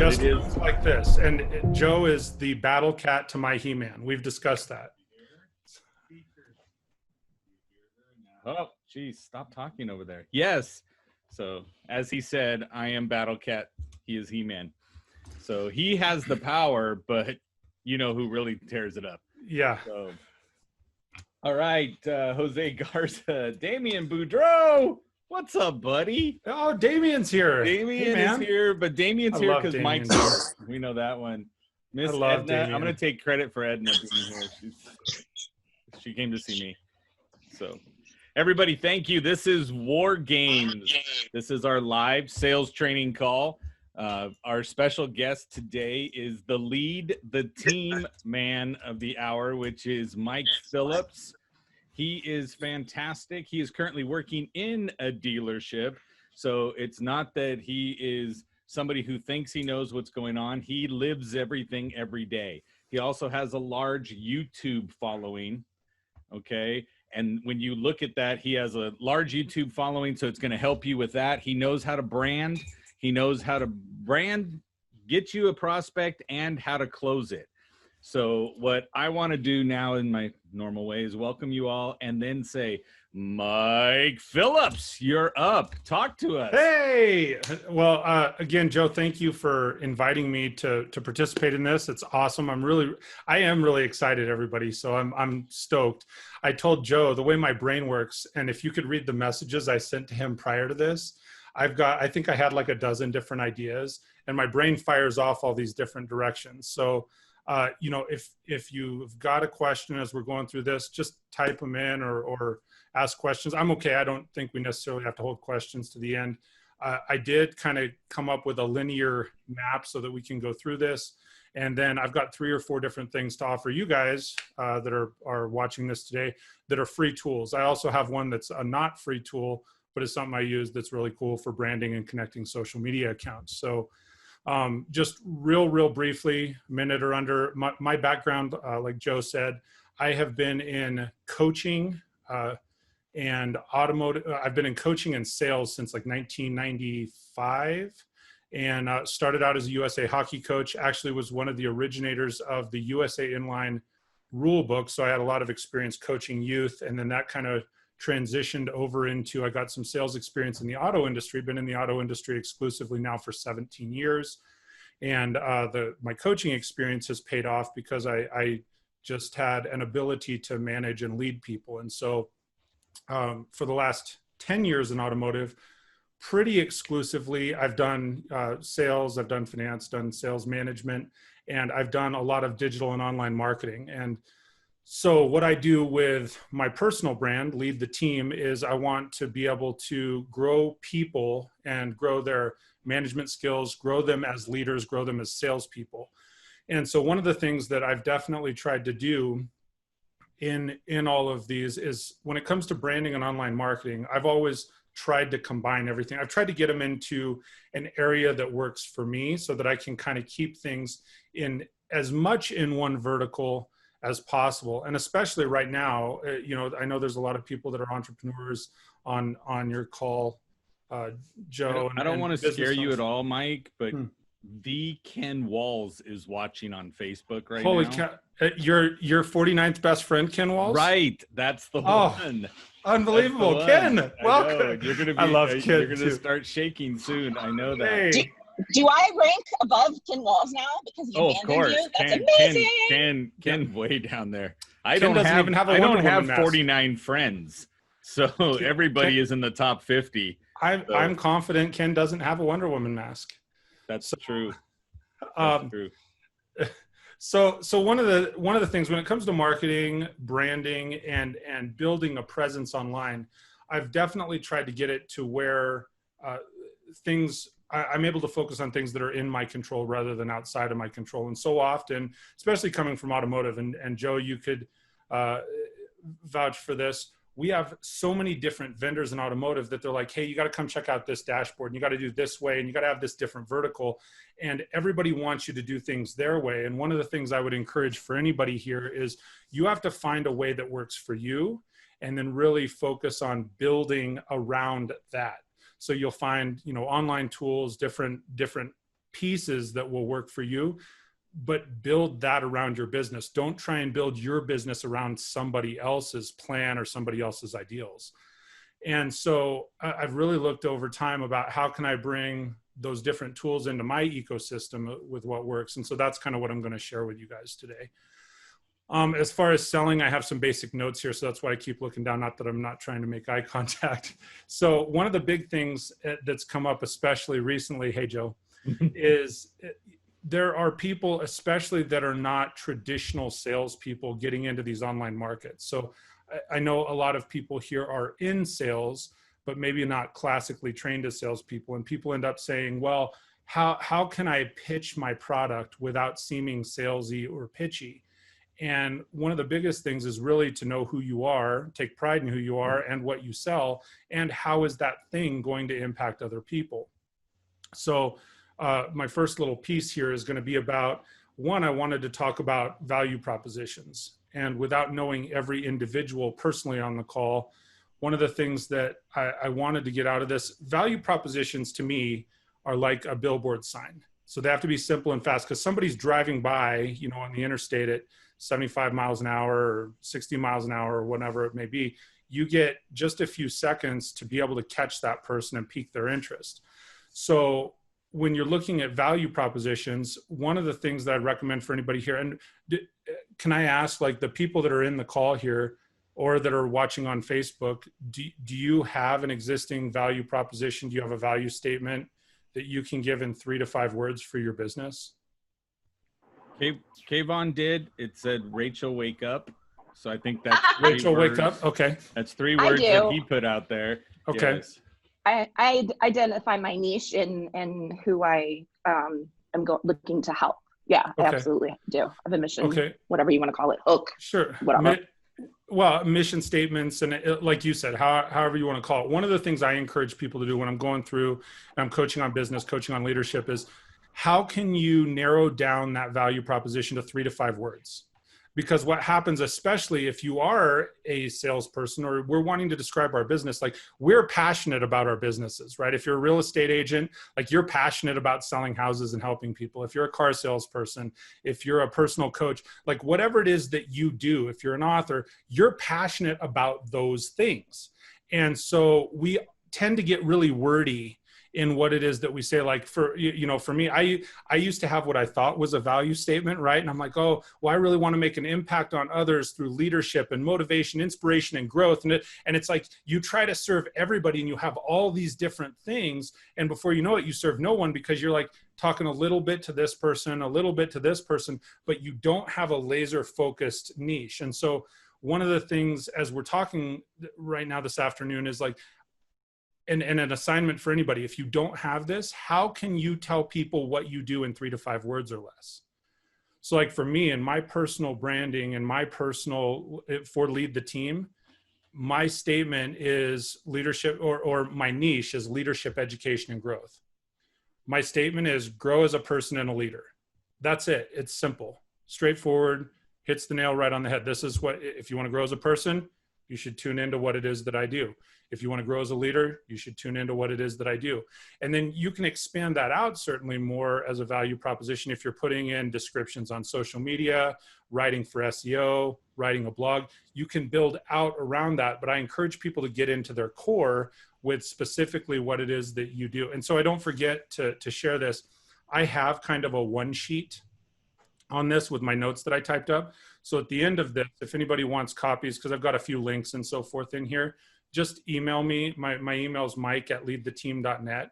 just like this. And Joe is the battle cat to my He-Man. We've discussed that. Oh, geez, stop talking over there. Yes. So, as he said, I am Battle Cat. He is He-Man. So, he has the power, but you know who really tears it up. Yeah. So, all right, Jose Garza, Damian Boudreau. What's up, buddy? Oh, Damian's here. Damian is here, but Damian's here because Mike's here. We know that one. Miss Edna, Damian. I'm going to take credit for Edna being here. She came to see me. So, everybody, thank you. This is War Games. This is our live sales training call. Our special guest today is the team man of the hour, which is Mike Phillips. He is fantastic. He is currently working in a dealership. So it's not that he is somebody who thinks he knows what's going on. He lives everything every day. He also has a large YouTube following. Okay. And when you look at that, he has a large YouTube following. So it's going to help you with that. He knows how to brand. He knows how to brand, get you a prospect, and how to close it. So what I want to do now in my normal way is welcome you all and then say, Mike Phillips, you're up. Talk to us. Hey, well, again, Joe, thank you for inviting me to participate in this. It's awesome. I am really excited, everybody. So I'm stoked. I told Joe the way my brain works, and if you could read the messages I sent to him prior to this, I think I had like a dozen different ideas, and my brain fires off all these different directions. So, if you've got a question as we're going through this, just type them in or ask questions. I'm okay. I don't think we necessarily have to hold questions to the end. I did kind of come up with a linear map so that we can go through this. And then I've got 3 or 4 different things to offer you guys that are watching this today that are free tools. I also have one that's a not free tool, but it's something I use that's really cool for branding and connecting social media accounts. So just real briefly, minute or under, my background, like Joe said, I have been in coaching and automotive. I've been in coaching and sales since like 1995, and started out as a USA hockey coach. Actually was one of the originators of the USA Inline rule book. So I had a lot of experience coaching youth, and then that kind of transitioned over into, I got some sales experience in the auto industry, been in the auto industry exclusively now for 17 years. And my coaching experience has paid off because I just had an ability to manage and lead people. And so for the last 10 years in automotive, pretty exclusively, I've done sales, I've done finance, done sales management, and I've done a lot of digital and online marketing. And so what I do with my personal brand, Lead the Team, is I want to be able to grow people and grow their management skills, grow them as leaders, grow them as salespeople. And so one of the things that I've definitely tried to do in all of these is when it comes to branding and online marketing, I've always tried to combine everything. I've tried to get them into an area that works for me so that I can kind of keep things in as much in one vertical as possible. And especially right now, I know there's a lot of people that are entrepreneurs on your call, Joe. I don't want to scare you at all, Mike, but the Ken Walls is watching on Facebook right now. Holy cow. Your 49th best friend, Ken Walls? Right. That's the one. Unbelievable. One. Ken, welcome. I love Ken. You're going to start shaking soon. I know that. Hey. Do I rank above Ken Walls now because he abandoned you? That's amazing. Ken way down there. I don't have 49 friends, so everybody is in the top 50. I'm confident Ken doesn't have a Wonder Woman mask. That's true. True. So one of the things when it comes to marketing, branding, and building a presence online, I've definitely tried to get it to where I'm able to focus on things that are in my control rather than outside of my control. And so often, especially coming from automotive, and Joe, you could vouch for this, we have so many different vendors in automotive that they're like, hey, you got to come check out this dashboard, and you got to do this way, and you got to have this different vertical. And everybody wants you to do things their way. And one of the things I would encourage for anybody here is you have to find a way that works for you and then really focus on building around that. So you'll find, online tools, different pieces that will work for you, but build that around your business. Don't try and build your business around somebody else's plan or somebody else's ideals. And so I've really looked over time about how can I bring those different tools into my ecosystem with what works. And so that's kind of what I'm going to share with you guys today. As far as selling, I have some basic notes here, so that's why I keep looking down, not that I'm not trying to make eye contact. So one of the big things that's come up, especially recently, hey, Joe, is there are people, especially that are not traditional salespeople, getting into these online markets. So I know a lot of people here are in sales, but maybe not classically trained as salespeople. And people end up saying, well, how can I pitch my product without seeming salesy or pitchy? And one of the biggest things is really to know who you are, take pride in who you are and what you sell, and how is that thing going to impact other people. So my first little piece here is going to be about, one, I wanted to talk about value propositions. And without knowing every individual personally on the call, one of the things that I wanted to get out of this, value propositions to me are like a billboard sign. So they have to be simple and fast, because somebody's driving by, you know, on the interstate at 75 miles an hour or 60 miles an hour or whatever it may be. You get just a few seconds to be able to catch that person and pique their interest. So when you're looking at value propositions, one of the things that I'd recommend for anybody here, and can I ask, like, the people that are in the call here or that are watching on Facebook, do you have an existing value proposition? Do you have a value statement that you can give in 3 to 5 words for your business? Kayvon did. It said, Rachel, wake up. So I think that's Rachel, wake up. Okay. That's 3 words that he put out there. Okay. Yes. I identify my niche in who I am looking to help. Yeah, okay. I absolutely do. I have a mission, okay, whatever you want to call it, hook. Sure. Whatever. Well, mission statements, and like you said, however you want to call it. One of the things I encourage people to do when I'm going through and I'm coaching on business, coaching on leadership, is how can you narrow down that value proposition to 3 to 5 words? Because what happens, especially if you are a salesperson or we're wanting to describe our business, like, we're passionate about our businesses, right? If you're a real estate agent, like, you're passionate about selling houses and helping people. If you're a car salesperson, if you're a personal coach, like, whatever it is that you do, if you're an author, you're passionate about those things. And so we tend to get really wordy in what it is that we say. Like, for, you know, for me, I used to have what I thought was a value statement, right? And I'm like, oh, well, I really want to make an impact on others through leadership and motivation, inspiration, and growth. And it's like, you try to serve everybody and you have all these different things. And before you know it, you serve no one, because you're like talking a little bit to this person, a little bit to this person, but you don't have a laser focused niche. And so one of the things, as we're talking right now this afternoon, is like, and an assignment for anybody, if you don't have this, how can you tell people what you do in 3 to 5 words or less? So like for me and my personal branding and my personal, for Lead the Team, my statement is leadership, or my niche is leadership, education, and growth. My statement is grow as a person and a leader. That's it. It's simple, straightforward, hits the nail right on the head. This is what, if you want to grow as a person, you should tune into what it is that I do. If you want to grow as a leader, you should tune into what it is that I do. And then you can expand that out certainly more as a value proposition if you're putting in descriptions on social media, writing for SEO, writing a blog. You can build out around that, but I encourage people to get into their core with specifically what it is that you do. And so I don't forget to share this. I have kind of a one sheet on this with my notes that I typed up. So at the end of this, if anybody wants copies, because I've got a few links and so forth in here, just email me. My email is mike@leadtheteam.net.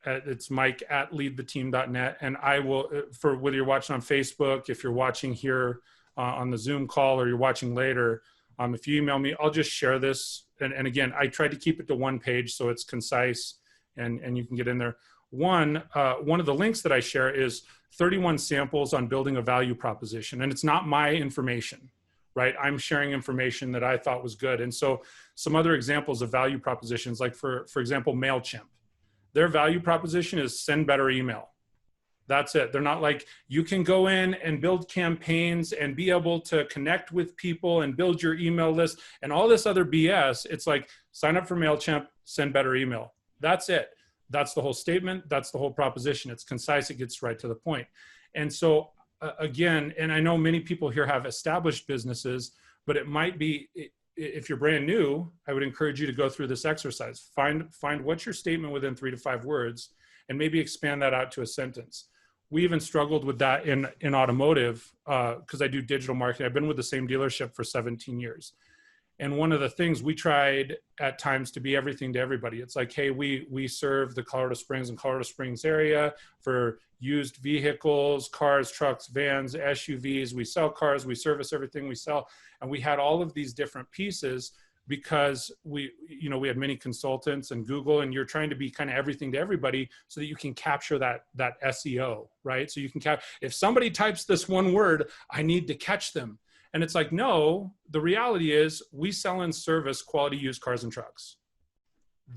It's mike@leadtheteam.net. And I will, for whether you're watching on Facebook, if you're watching here on the Zoom call, or you're watching later, if you email me, I'll just share this. And again, I tried to keep it to 1 page so it's concise and you can get in there. One of the links that I share is 31 samples on building a value proposition. And it's not my information, right? I'm sharing information that I thought was good. And so some other examples of value propositions, like for example, MailChimp, their value proposition is send better email. That's it. They're not like, you can go in and build campaigns and be able to connect with people and build your email list and all this other BS. It's like, sign up for MailChimp, send better email. That's it. That's the whole statement. That's the whole proposition. It's concise. It gets right to the point. And so again, and I know many people here have established businesses, but it might be, if you're brand new, I would encourage you to go through this exercise. Find what's your statement within 3 to 5 words, and maybe expand that out to a sentence. We even struggled with that in automotive because I do digital marketing. I've been with the same dealership for 17 years. And one of the things we tried at times to be everything to everybody. It's like, hey, we serve the Colorado Springs area for used vehicles, cars, trucks, vans, SUVs. We sell cars, we service everything we sell. And we had all of these different pieces because we had many consultants and Google, and you're trying to be kind of everything to everybody so that you can capture that SEO, right? So you can if somebody types this one word, I need to catch them. And it's like, no, the reality is we sell and service quality used cars and trucks.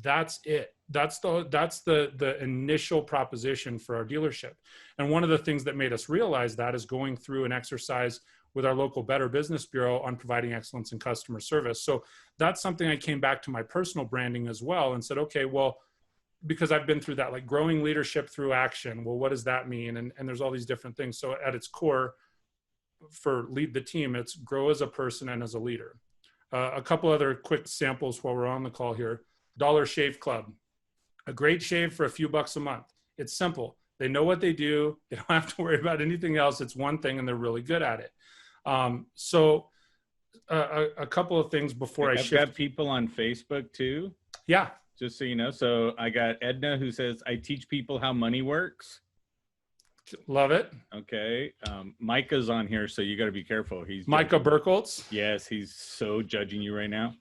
That's it. That's the initial proposition for our dealership. And one of the things that made us realize that is going through an exercise with our local Better Business Bureau on providing excellence in customer service. So that's something I came back to my personal branding as well and said, okay, well, because I've been through that, like growing leadership through action. Well, what does that mean? And there's all these different things. So at its core, for lead the team, it's grow as a person and as a leader. A couple other quick samples while we're on the call here. Dollar Shave Club, a great shave for a few bucks a month. It's simple. They know what they do. They don't have to worry about anything else. It's one thing and they're really good at it. So a couple of things before I've got people on Facebook too. Yeah. Just so you know. So I got Edna who says, I teach people how money works. Love it. Okay. Micah's on here, so you got to be careful. He's Micah Burkholtz. Yes, he's so judging you right now.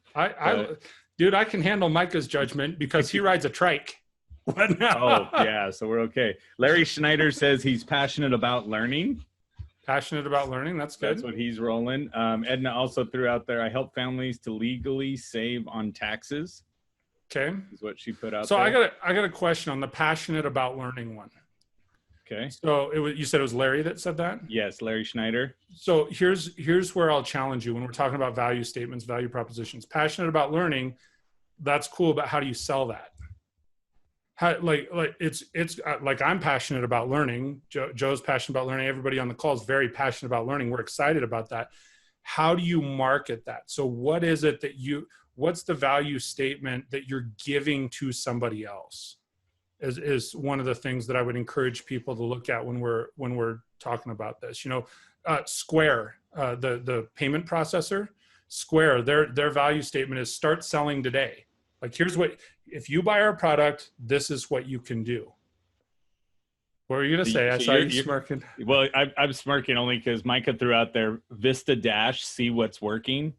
Dude, I can handle Micah's judgment because he rides a trike. What now? Oh, yeah. So we're okay. Larry Schneider says he's passionate about learning. Passionate about learning. That's good. That's what he's rolling. Edna also threw out there, I help families to legally save on taxes. Okay. Is what she put out there. So I got a question on the passionate about learning one. Okay. So you said it was Larry that said that? Yes, Larry Schneider. So here's where I'll challenge you when we're talking about value statements, value propositions. Passionate about learning, that's cool, but how do you sell that? How, like it's like I'm passionate about learning. Joe's passionate about learning. Everybody on the call is very passionate about learning. We're excited about that. How do you market that? So what is it what's the value statement that you're giving to somebody else? Is one of the things that I would encourage people to look at when we're talking about this. Square, the payment processor, Square, their value statement is start selling today. Like, here's what, if you buy our product, this is what you can do. What were you gonna say? I saw you smirking. Well, I'm smirking only because Micah threw out there Vista Dash, see what's working.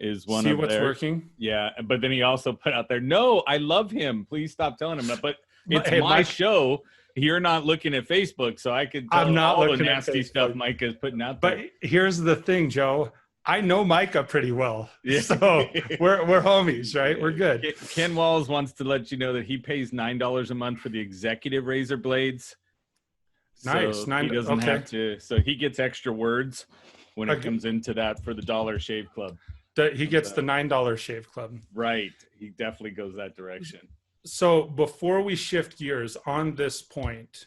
Is one see of what's theirs. Working. Yeah, but then he also put out there, no, I love him. Please stop telling him that. But it's my show. You're not looking at Facebook, so I could tell I'm not all the looking nasty at stuff Micah's putting out there. But here's the thing, Joe. I know Micah pretty well, so we're homies, right? We're good. Ken Walls wants to let you know that he pays $9 a month for the executive razor blades. Nice. So he doesn't have to. So he gets extra words when it comes into that for the Dollar Shave Club. He gets the $9 Shave Club. Right. He definitely goes that direction. So before we shift gears on this point,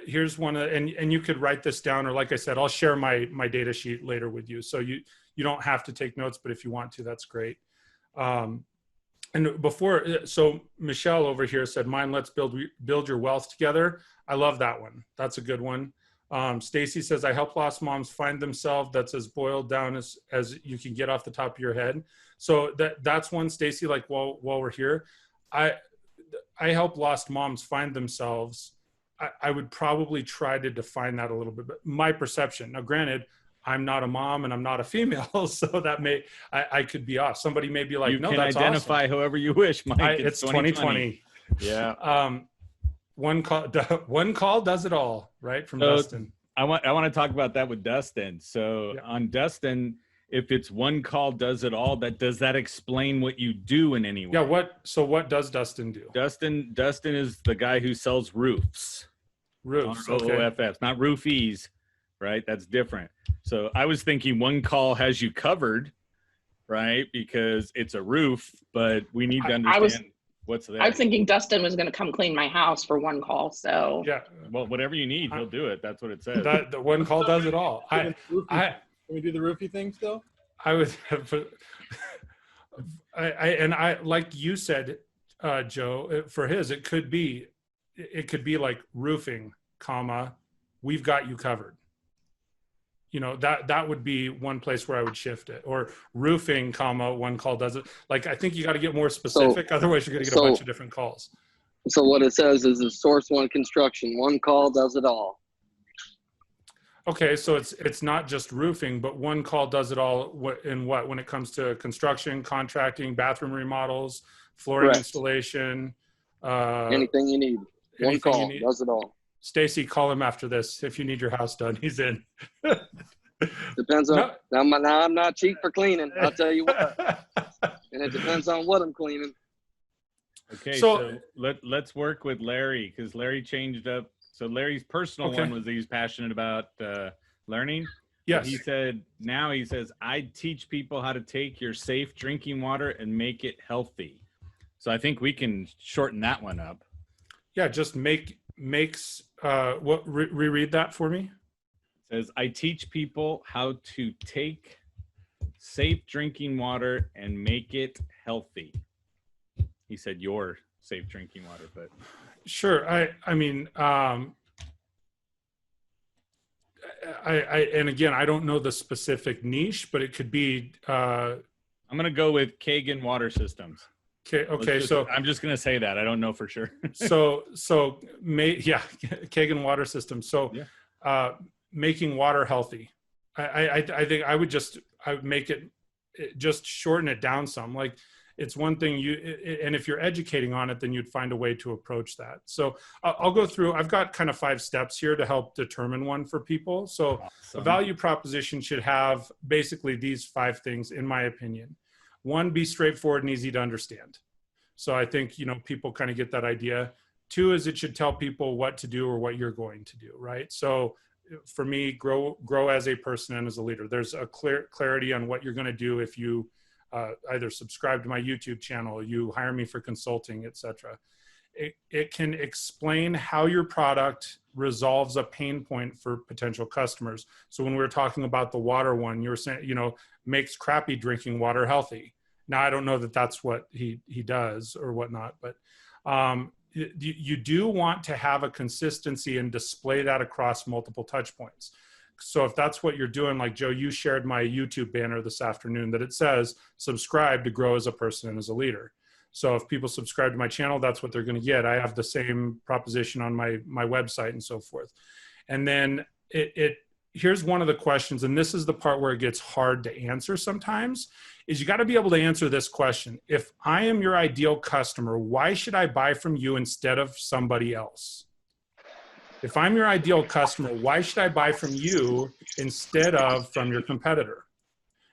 here's one, and you could write this down, or like I said, I'll share my data sheet later with you. So you don't have to take notes, but if you want to, that's great. And so Michelle over here said, mine, let's build your wealth together. I love that one. That's a good one. Stacy says, I help lost moms find themselves. That's as boiled down as you can get off the top of your head. So that's one, Stacy, like while we're here, I help lost moms find themselves. I would probably try to define that a little bit, but my perception. Now, granted, I'm not a mom and I'm not a female, so that I could be off. Somebody may be like, you no, can that's identify awesome. However you wish, Mike. It's 2020. Yeah. One call does it all, right? From Dustin. I want to talk about that with Dustin. So on Dustin, if it's one call does it all, does that explain what you do in any way? Yeah. What does Dustin do? Dustin is the guy who sells roofs. Roofs. OOFS, not roofies, right? That's different. So I was thinking one call has you covered, right? Because it's a roof, but we need to understand. What's that? I was thinking Dustin was going to come clean my house for one call. So yeah, well, whatever you need, he'll do it. That's what it says. The one call does it all. Can we do the roofie thing still? I would have, I like you said, Joe, for his, it could be like roofing, comma, we've got you covered. You know, that would be one place where I would shift it, or roofing, comma, one call does it. Like, I think you got to get more specific. Otherwise you're going to get a bunch of different calls. So what it says is a Source One Construction, one call does it all. Okay. So it's not just roofing, but one call does it all. When it comes to construction, contracting, bathroom remodels, flooring Correct. Installation, anything you need. One call does it all. Stacy, call him after this. If you need your house done, he's in. Depends on, now I'm not cheap for cleaning. I'll tell you what. And it depends on what I'm cleaning. Okay, so let's work with Larry, because Larry changed up. So Larry's personal one was that he's passionate about learning. Yes. He says, I teach people how to take your safe drinking water and make it healthy. So I think we can shorten that one up. Yeah, just makes reread that for me. It says, I teach people how to take safe drinking water and make it healthy. He said your safe drinking water, but sure. I mean, and again, I don't know the specific niche, but it could be. I'm going to go with Kagan Water Systems. Okay. So I'm just going to say that. I don't know for sure. Kagan Water Systems. So, making water healthy. I think I would make it, just shorten it down some. Like, it's one thing and if you're educating on it, then you'd find a way to approach that. So I'll go through, I've got kind of 5 steps here to help determine one for people. So awesome. A value proposition should have basically these 5 things, in my opinion. 1, be straightforward and easy to understand. So I think, people kind of get that idea. 2 is it should tell people what to do or what you're going to do, right? So for me, grow as a person and as a leader. There's a clarity on what you're going to do if you either subscribe to my YouTube channel, you hire me for consulting, etc. It can explain how your product resolves a pain point for potential customers. So when we were talking about the water one, you were saying, makes crappy drinking water healthy. Now, I don't know that that's what he does or whatnot, but you do want to have a consistency and display that across multiple touch points. So if that's what you're doing, like Joe, you shared my YouTube banner this afternoon that it says, subscribe to grow as a person and as a leader. So if people subscribe to my channel, that's what they're going to get. I have the same proposition on my website and so forth. And then here's one of the questions, and this is the part where it gets hard to answer sometimes, is you got to be able to answer this question. If I am your ideal customer, why should I buy from you instead of somebody else? If I'm your ideal customer, why should I buy from you instead of from your competitor?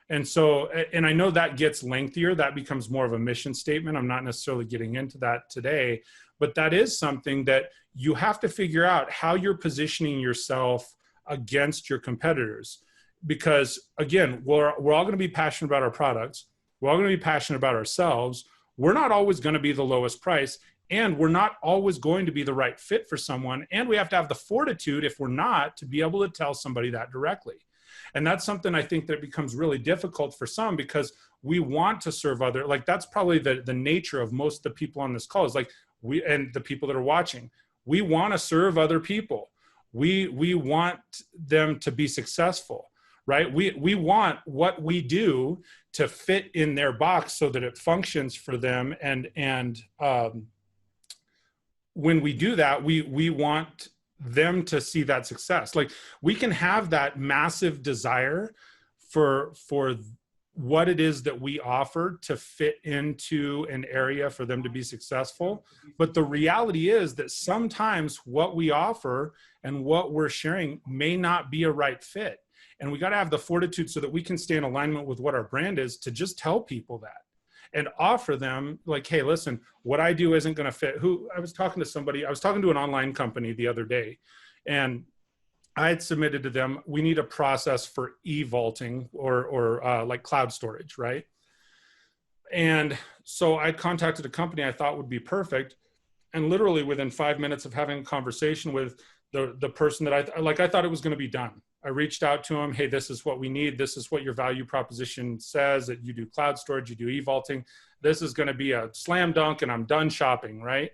And so, and I know that gets lengthier. That becomes more of a mission statement. I'm not necessarily getting into that today, but that is something that you have to figure out how you're positioning yourself against your competitors. Because again, we're all going to be passionate about our products. We're all going to be passionate about ourselves. We're not always going to be the lowest price. And we're not always going to be the right fit for someone. And we have to have the fortitude, if we're not, to be able to tell somebody that directly. And that's something I think that becomes really difficult for some, because we want to serve other, like that's probably the nature of most of the people on this call is like and the people that are watching, we want to serve other people. We want them to be successful, right? We want what we do to fit in their box so that it functions for them. And when we do that, we want them to see that success. Like we can have that massive desire for what it is that we offer to fit into an area for them to be successful. But the reality is that sometimes what we offer and what we're sharing may not be a right fit. And we got to have the fortitude so that we can stay in alignment with what our brand is, to just tell people that and offer them like, hey, listen, what I do isn't going to fit. I was talking to an online company the other day, and I had submitted to them, we need a process for e-vaulting or like cloud storage, right? And so I contacted a company I thought would be perfect. And literally within 5 minutes of having a conversation with the person that I thought it was going to be done. I reached out to him. Hey, this is what we need. This is what your value proposition says, that you do cloud storage, you do e-vaulting. This is going to be a slam dunk and I'm done shopping, right?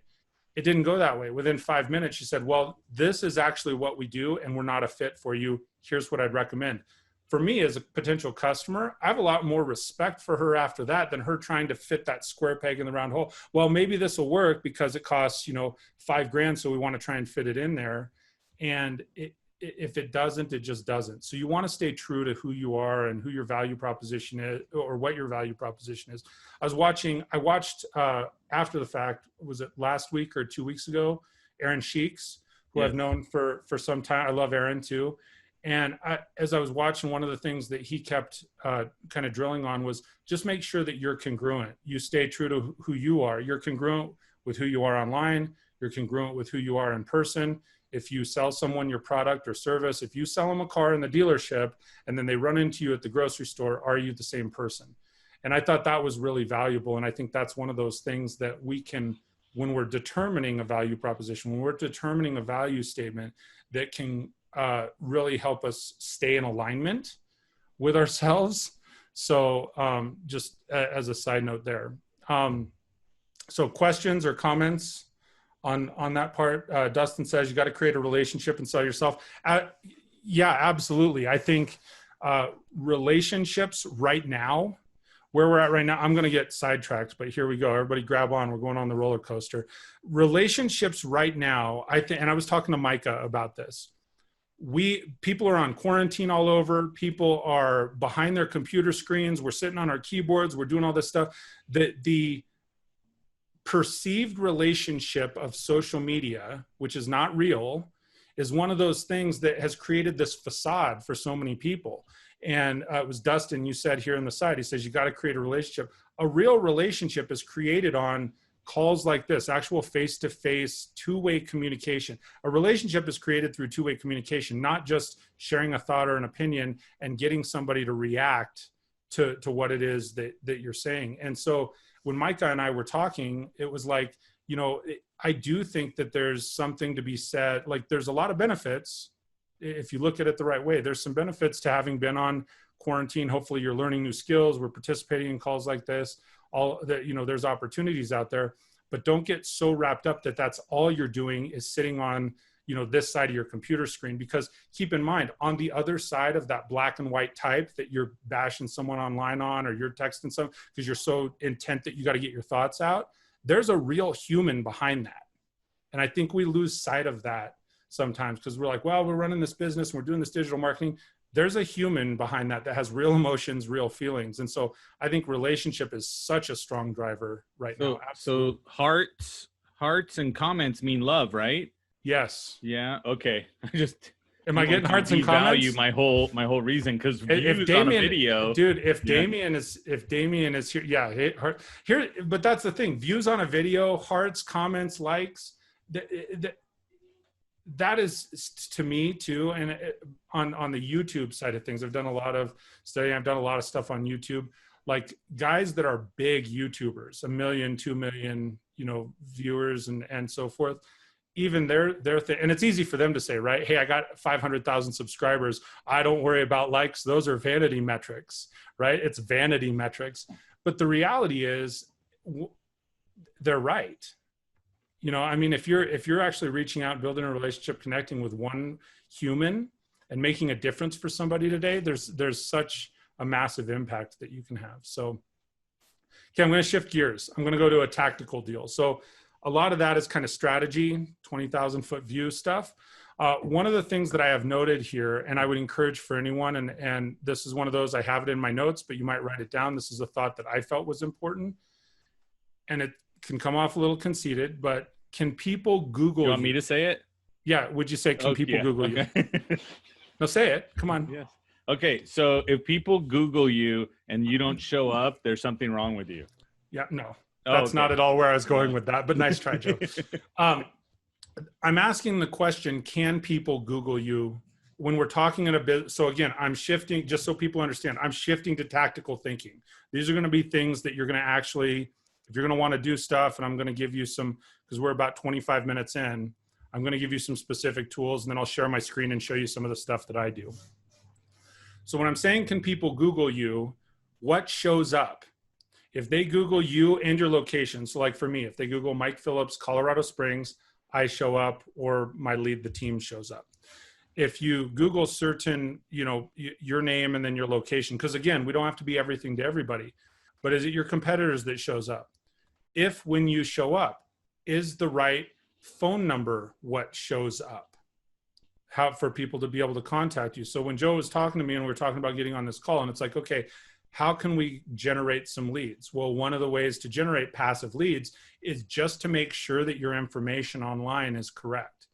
It didn't go that way. Within 5 minutes, she said, well, this is actually what we do and we're not a fit for you. Here's what I'd recommend. For me as a potential customer, I have a lot more respect for her after that than her trying to fit that square peg in the round hole. Well, maybe this will work because it costs, $5,000. So we want to try and fit it in there. And if it doesn't, it just doesn't. So you want to stay true to who you are and who your value proposition is, or what your value proposition is. I watched after the fact, was it last week or 2 weeks ago, Aaron Sheeks, who I've known for some time. I love Aaron too. And as I was watching, one of the things that he kept kind of drilling on was just make sure that you're congruent. You stay true to who you are. You're congruent with who you are online. You're congruent with who you are in person. If you sell someone your product or service, if you sell them a car in the dealership and then they run into you at the grocery store, are you the same person? And I thought that was really valuable. And I think that's one of those things that we can, when we're determining a value proposition, when we're determining a value statement, that can really help us stay in alignment with ourselves. So just as a side note there. So questions or comments on that part? Dustin says you got to create a relationship and sell yourself. Yeah, absolutely. I think relationships right now, where we're at right now, I'm going to get sidetracked, but here we go. Everybody grab on. We're going on the roller coaster. Relationships right now, I think, and I was talking to Micah about this. People are on quarantine all over. People are behind their computer screens. We're sitting on our keyboards. We're doing all this stuff. The perceived relationship of social media, which is not real, is one of those things that has created this facade for so many people. And it was Dustin, you said here on the side, he says, you got to create a relationship. A real relationship is created on calls like this, actual face-to-face, two-way communication. A relationship is created through two-way communication, not just sharing a thought or an opinion and getting somebody to react to what it is that you're saying. And so when Micah and I were talking, it was like, I do think that there's something to be said. Like there's a lot of benefits. If you look at it the right way, there's some benefits to having been on quarantine. Hopefully you're learning new skills. We're participating in calls like this. All that, there's opportunities out there, but don't get so wrapped up that that's all you're doing is sitting on, this side of your computer screen, because keep in mind on the other side of that black and white type that you're bashing someone online on, or you're texting someone because you're so intent that you got to get your thoughts out. There's a real human behind that. And I think we lose sight of that sometimes because we're like, well, we're running this business and we're doing this digital marketing. There's a human behind that has real emotions, real feelings. And so I think relationship is such a strong driver right now. Absolutely. So hearts and comments mean love, right? Yes. Yeah. Okay. Am I getting hearts and comments? Value my whole reason, because if Damien, on a video, dude, if Damien is here, yeah, here. But that's the thing: views on a video, hearts, comments, likes. That is to me too. And on the YouTube side of things, I've done a lot of studying. I've done a lot of stuff on YouTube. Like guys that are big YouTubers, 1 million, 2 million, viewers and so forth. Even their thing, and it's easy for them to say, right? Hey, I got 500,000 subscribers. I don't worry about likes. Those are vanity metrics, right? It's vanity metrics. But the reality is, they're right. If you're actually reaching out, building a relationship, connecting with one human, and making a difference for somebody today, there's such a massive impact that you can have. So, okay, I'm going to shift gears. I'm going to go to a tactical deal. So. A lot of that is kind of strategy, 20,000 foot view stuff. One of the things that I have noted here, and I would encourage for anyone, and this is one of those, I have it in my notes, but you might write it down. This is a thought that I felt was important. And it can come off a little conceited, but can people Google you? Want me to say it? Yeah. Would you say, can people Google you? No, say it. Come on. Yes. Okay. So if people Google you and you don't show up, there's something wrong with you. Yeah, no. That's not at all where I was going with that, but nice try, Joe. I'm asking the question, can people Google you when we're talking in a bit, so again, I'm shifting, just so people understand, I'm shifting to tactical thinking. These are going to be things that you're going to actually, if you're going to want to do stuff, and I'm going to give you some, because we're about 25 minutes in, I'm going to give you some specific tools, and then I'll share my screen and show you some of the stuff that I do. So when I'm saying, can people Google you, what shows up? If they Google you and your location, so like for me, if they Google Mike Phillips, Colorado Springs, I show up, or my lead the team shows up. If you Google certain, you know, your name and then your location, because again, we don't have to be everything to everybody, but is it your competitors that shows up? If when you show up, is the right phone number what shows up? How for people to be able to contact you. So when Joe was talking to me and we were talking about getting on this call, and it's like, okay, how can we generate some leads? Well, one of the ways to generate passive leads is just to make sure that your information online is correct.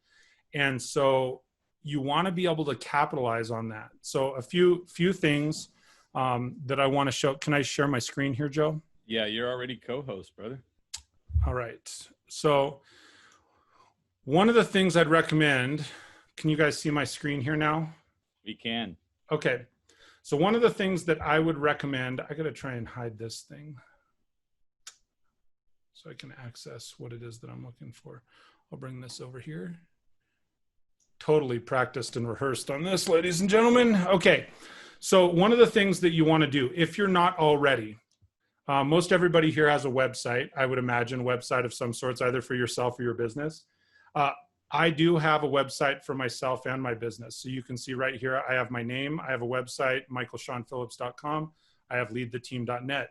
And so you want to be able to capitalize on that. So a few things that I want to show. Can I share my screen here, Joe? Yeah, you're already co-host, brother. All right. So one of the things I'd recommend, can you guys see my screen here now? We can. Okay. So one of the things that I would recommend, I got to try and hide this thing so I can access what it is that I'm looking for. I'll bring this over here. Totally practiced and rehearsed on this, ladies and gentlemen. Okay. So one of the things that you want to do, if you're not already, most everybody here has a website, I would imagine, a website of some sorts, either for yourself or your business. I do have a website for myself and my business. So you can see right here, I have my name. I have a website, michaelseanphillips.com. I have leadtheteam.net.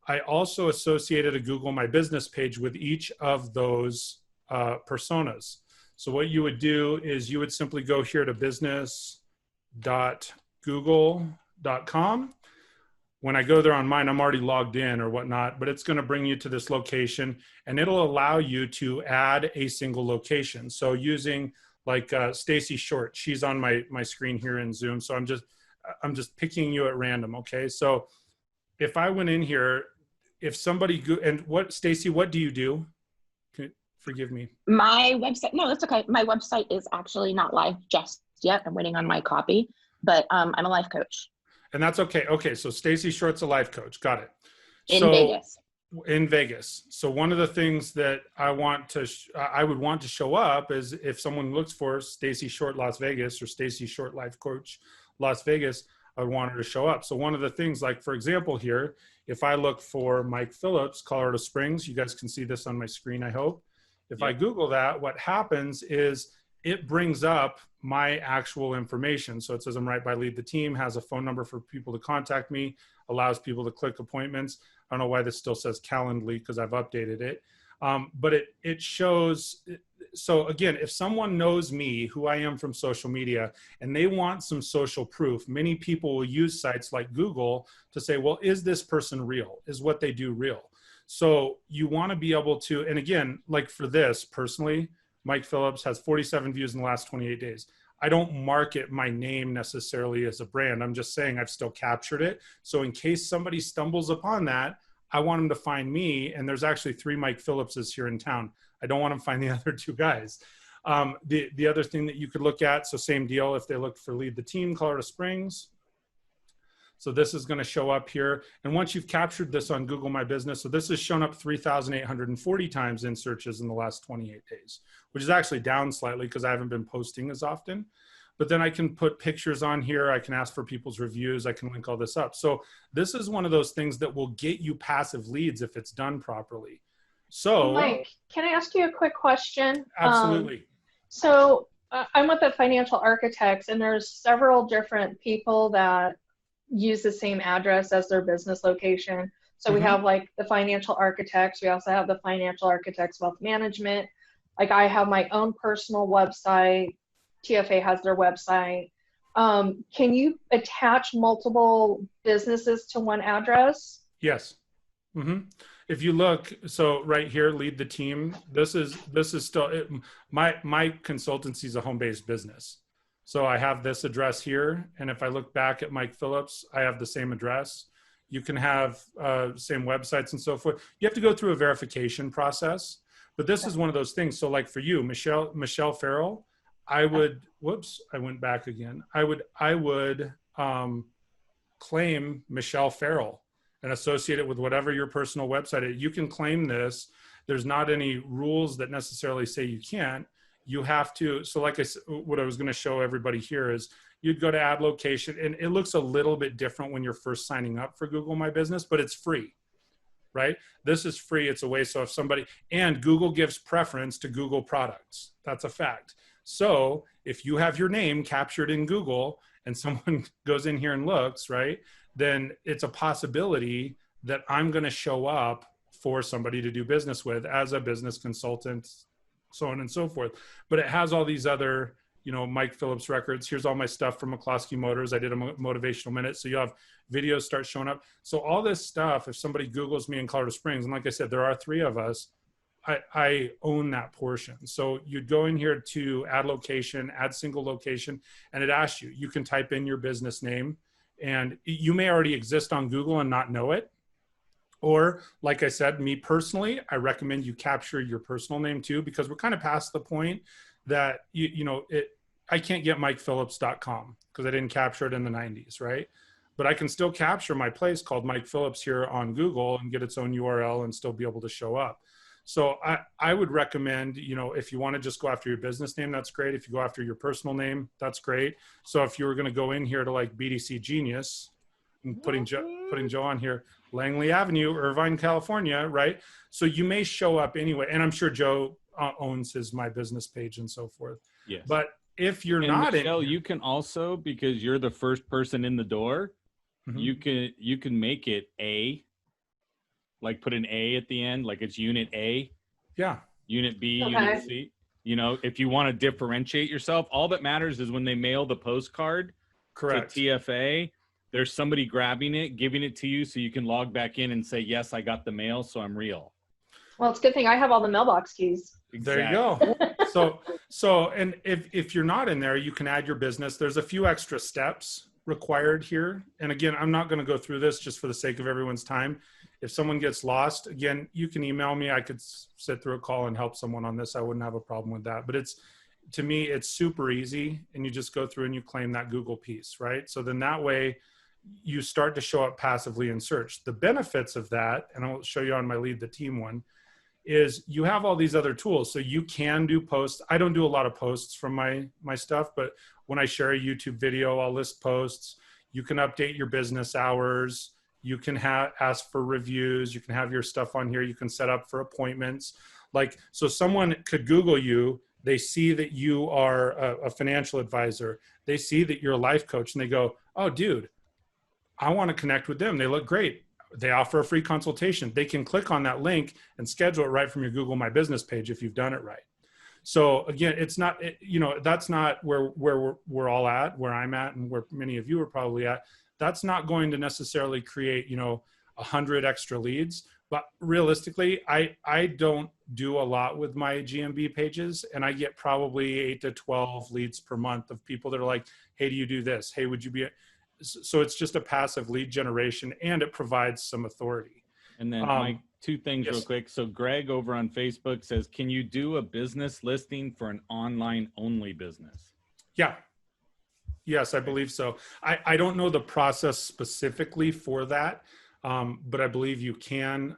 I also associated a Google My Business page with each of those personas. So what you would do is you would simply go here to business.google.com. When I go there on mine, I'm already logged in or whatnot, but it's going to bring you to this location, and it'll allow you to add a single location. So using like Stacy Short, she's on my screen here in Zoom. So I'm just picking you at random. Okay. So if I went in here, if somebody and what, Stacy, what do you do? Forgive me. My website, no, that's okay. My website is actually not live just yet. I'm waiting on my copy, but I'm a life coach. And that's okay. Okay, so Stacy Short's a life coach. Got it. In Vegas. In Vegas. So one of the things that I would want to show up is if someone looks for Stacy Short Las Vegas or Stacy Short Life Coach Las Vegas, I would want her to show up. So one of the things, like for example here, if I look for Mike Phillips, Colorado Springs, you guys can see this on my screen, I hope. If I Google that, what happens is it brings up my actual information. So it says I'm right by Lead the Team, has a phone number for people to contact me, allows people to click appointments. I don't know why this still says Calendly because I've updated it. But it shows, so again, if someone knows me, who I am from social media, and they want some social proof, many people will use sites like Google to say, well, is this person real? Is what they do real? So you want to be able to, and again, like for this personally, Mike Phillips has 47 views in the last 28 days. I don't market my name necessarily as a brand. I'm just saying I've still captured it. So in case somebody stumbles upon that, I want them to find me. And there's actually 3 Mike Phillipses here in town. I don't want them to find the other 2 guys. The other thing that you could look at, so same deal, if they look for Lead the Team, Colorado Springs. So this is going to show up here. And once you've captured this on Google My Business, so this has shown up 3,840 times in searches in the last 28 days, which is actually down slightly because I haven't been posting as often. But then I can put pictures on here. I can ask for people's reviews. I can link all this up. So this is one of those things that will get you passive leads if it's done properly. So Mike, can I ask you a quick question? Absolutely. So I'm with the financial architects, and there's several different people that use the same address as their business location. So we have like the financial architects. We also have the financial architects wealth management. Like I have my own personal website. TFA has their website. Can you attach multiple businesses to one address? Yes. If you look, so right here, Lead the Team. This is still my consultancy is a home-based business. So I have this address here, and if I look back at Mike Phillips, I have the same address. You can have same websites and so forth. You have to go through a verification process, but this is one of those things. So like for you, Michelle Farrell, I would, whoops, I went back again. I would claim Michelle Farrell and associate it with whatever your personal website is. You can claim this. There's not any rules that necessarily say you can't. You have to, so like I said, what I was going to show everybody here is you'd go to add location, and it looks a little bit different when you're first signing up for Google My Business, but it's free, right? This is free. It's a way. So if somebody, and Google gives preference to Google products. That's a fact. So if you have your name captured in Google and someone goes in here and looks, right, then it's a possibility that I'm going to show up for somebody to do business with as a business consultant, so on and so forth. But it has all these other, you know, Mike Phillips records. Here's all my stuff from McCloskey Motors. I did a motivational minute. So you have videos start showing up. So all this stuff, if somebody Googles me in Colorado Springs, and like I said, there are 3 of us, I own that portion. So you'd go in here to add location, add single location, and it asks you, you can type in your business name, and you may already exist on Google and not know it. Or like I said, me personally, I recommend you capture your personal name too, because we're kind of past the point that, I can't get MikePhillips.com because I didn't capture it in the 90s, right? But I can still capture my place called Mike Phillips here on Google and get its own URL and still be able to show up. So I would recommend, if you want to just go after your business name, that's great. If you go after your personal name, that's great. So if you were going to go in here to like BDC Genius, and putting Joe on here, Langley Avenue, Irvine, California, right? So you may show up anyway. And I'm sure Joe owns his My Business page and so forth. Yes. But if you're and not Michelle, you can also, because you're the first person in the door, you can make it A, like put an A at the end, like it's unit A. Yeah. Unit B, unit C. If you want to differentiate yourself, all that matters is when they mail the postcard to TFA, there's somebody grabbing it, giving it to you so you can log back in and say, yes, I got the mail, so I'm real. Well, it's a good thing I have all the mailbox keys. Exactly. There you go. So, and if you're not in there, you can add your business. There's a few extra steps required here. And again, I'm not going to go through this just for the sake of everyone's time. If someone gets lost, again, you can email me. I could sit through a call and help someone on this. I wouldn't have a problem with that. But to me, it's super easy. And you just go through and you claim that Google piece, right? So then that way you start to show up passively in search. The benefits of that, and I'll show you on my Lead the Team one, is you have all these other tools. So you can do posts. I don't do a lot of posts from my stuff, but when I share a YouTube video, I'll list posts. You can update your business hours. You can ask for reviews. You can have your stuff on here. You can set up for appointments. So someone could Google you. They see that you are a financial advisor. They see that you're a life coach and they go, oh, dude, I want to connect with them. They look great. They offer a free consultation. They can click on that link and schedule it right from your Google My Business page if you've done it right. So again, it's not, that's not where we're all at, where I'm at and where many of you are probably at. That's not going to necessarily create, 100 extra leads. But realistically, I don't do a lot with my GMB pages, and I get probably 8 to 12 leads per month of people that are like, hey, do you do this? Hey, would you be? So it's just a passive lead generation, and it provides some authority. And then Mike, 2 things real quick. So Greg over on Facebook says, can you do a business listing for an online only business? Yeah. Yes, I believe so. I don't know the process specifically for that, but I believe you can.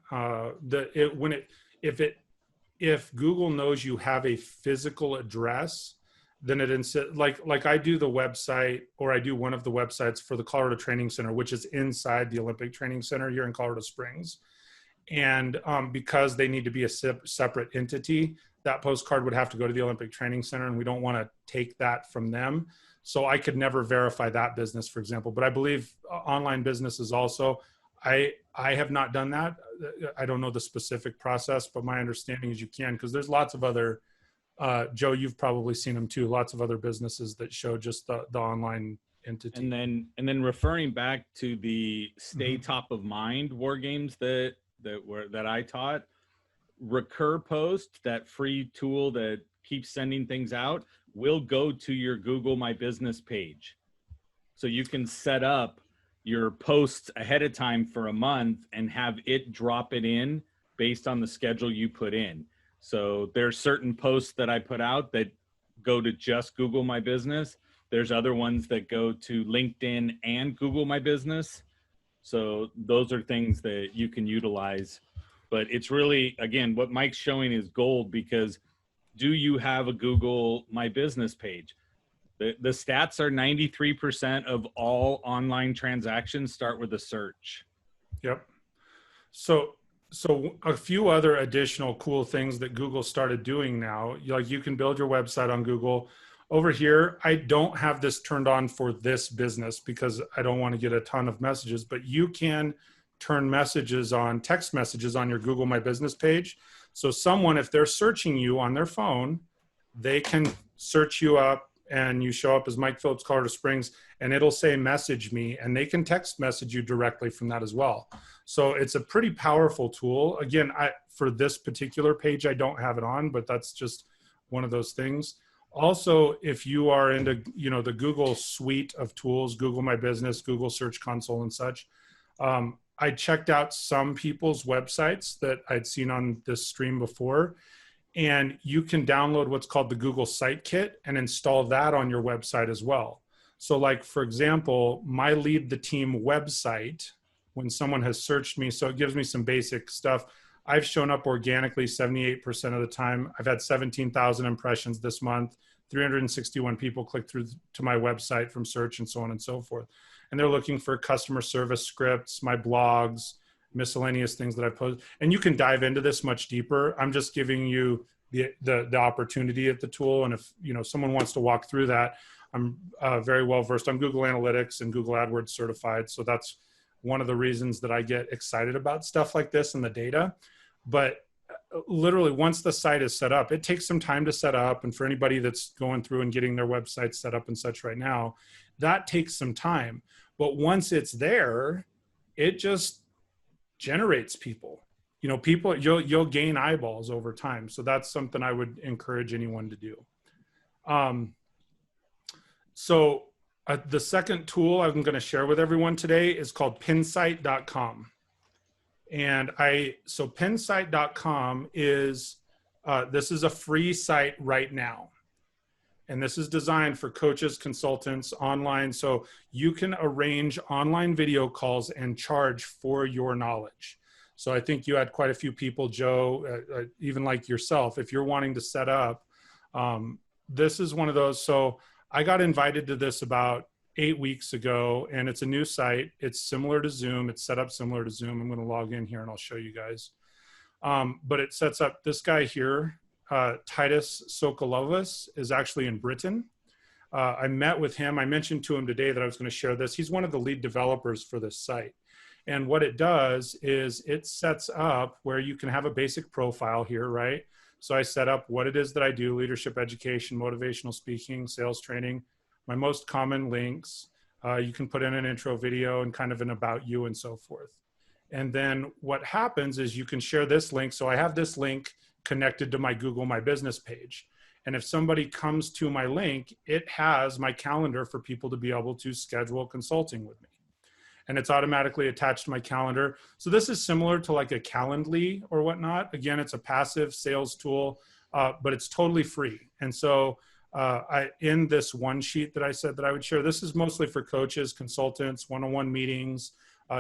If Google knows you have a physical address, then like I do the website, or I do one of the websites for the Colorado Training Center, which is inside the Olympic Training Center here in Colorado Springs. And because they need to be a separate entity, that postcard would have to go to the Olympic Training Center, and we don't want to take that from them. So I could never verify that business, for example. But I believe online businesses also, I have not done that. I don't know the specific process, but my understanding is you can, because there's lots of other, Joe, you've probably seen them too, lots of other businesses that show just the online entity. And then referring back to the stay top of mind war games that I taught, Recur Post, that free tool that keeps sending things out, will go to your Google My Business page. So you can set up your posts ahead of time for a month and have it drop it in based on the schedule you put in. So there's certain posts that I put out that go to just Google My Business. There's other ones that go to LinkedIn and Google My Business. So those are things that you can utilize. But it's really, again, what Mike's showing is gold, because do you have a Google My Business page? The stats are 93% of all online transactions start with a search. Yep. So a few other additional cool things that Google started doing now, like you can build your website on Google. Over here, I don't have this turned on for this business because I don't want to get a ton of messages, but you can turn messages on, text messages on your Google My Business page. So someone, if they're searching you on their phone, they can search you up and you show up as Mike Phillips, Colorado Springs, and it'll say message me, and they can text message you directly from that as well. So it's a pretty powerful tool. Again, for this particular page, I don't have it on, but that's just one of those things. Also, if you are into, the Google suite of tools, Google My Business, Google Search Console and such, I checked out some people's websites that I'd seen on this stream before, and you can download what's called the Google Site Kit and install that on your website as well. So like, for example, my Lead the Team website, when someone has searched me, so it gives me some basic stuff. I've shown up organically 78% of the time. I've had 17,000 impressions this month. 361 people click through to my website from search and so on and so forth. And they're looking for customer service scripts, my blogs, miscellaneous things that I post. And you can dive into this much deeper. I'm just giving you the opportunity at the tool. And if someone wants to walk through that, I'm very well versed. I'm Google Analytics and Google AdWords certified. So that's one of the reasons that I get excited about stuff like this and the data. But literally once the site is set up, it takes some time to set up. And for anybody that's going through and getting their website set up and such right now, that takes some time. But once it's there, it just generates people. People, you'll gain eyeballs over time. So that's something I would encourage anyone to do. The second tool I'm going to share with everyone today is called pinsite.com. And so pinsite.com is, this is a free site right now. And this is designed for coaches, consultants, online. So you can arrange online video calls and charge for your knowledge. So I think you had quite a few people, Joe, even like yourself, if you're wanting to set up, this is one of those. So I got invited to this about 8 weeks ago, and it's a new site. It's similar to Zoom. It's set up similar to Zoom. I'm going to log in here and I'll show you guys. But it sets up this guy here, Titus Sokolovas, is actually in Britain. I met with him. I mentioned to him today that I was going to share this. He's one of the lead developers for this site. And what it does is it sets up where you can have a basic profile here, right? So I set up what it is that I do: leadership education, motivational speaking, sales training, my most common links. You can put in an intro video and kind of an about you and so forth. And then what happens is you can share this link. So I have this link connected to my Google My Business page. And if somebody comes to my link, it has my calendar for people to be able to schedule consulting with me. And it's automatically attached to my calendar. So this is similar to like a Calendly or whatnot. Again, it's a passive sales tool, but it's totally free. And so in this one sheet that I said that I would share, this is mostly for coaches, consultants, one-on-one meetings,